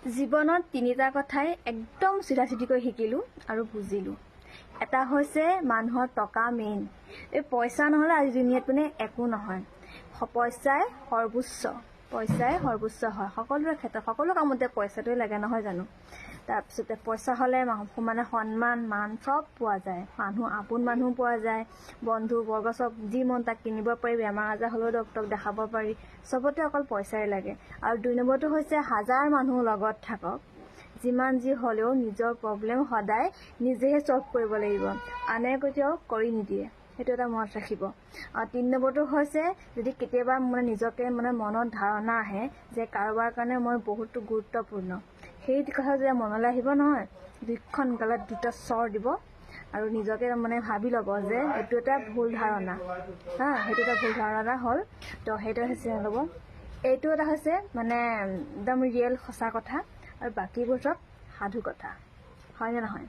জীৱনত তিনিটা কথাই একদম চিধা চিধিকৈ শিকিলোঁ আৰু বুজিলোঁ। এটা হৈছে মানুহৰ টকা মেইন। এই পইচা নহ'লে আজি দুনিয়াত মানে একো নহয়। পইচাই সৰ্বোচ্চ হয় সকলোৰে ক্ষেত্ৰত, সকলো কামতে পইচাটোৱে লাগে নহয় জানো। তাৰপিছতে পইচা হ'লে মানে সন্মান মান চব পোৱা যায়, আপোন মানুহ পোৱা যায়, বন্ধু বৰ্গ চব যি মন তাক কিনিব পাৰি, বেমাৰ আজাৰ হ'লেও ডক্তৰক দেখাব পাৰি, চবতে অকল পইচাই লাগে। আৰু 2 নম্বৰটো হৈছে হাজাৰ মানুহ লগত থাকক, যিমান যি হ'লেও নিজৰ প্ৰব্লেম সদায় নিজেহে ছল্ভ কৰিব লাগিব, আনে কেতিয়াও কৰি নিদিয়ে, সেইটো এটা মনত ৰাখিব। আৰু 3 নম্বৰটো হৈছে যদি কেতিয়াবা মানে নিজকে মানে মনত ধাৰণা আহে যে কাৰোবাৰ কাৰণে মই বহুতো গুৰুত্বপূৰ্ণ, সেই কথা যেতিয়া মনলৈ আহিব নহয়, 2খন গালত 2টা চৰ দিব আৰু নিজকে মানে ভাবি ল'ব যে এইটো এটা ভুল ধাৰণা, সেইটো এটা ভুল ধাৰণা হ'ল। তো সেইটো হৈছে ল'ব, এইটো এটা হৈছে মানে একদম ৰিয়েল সঁচা কথা, আৰু বাকীবোৰ চব সাধু কথা, হয়নে নহয়?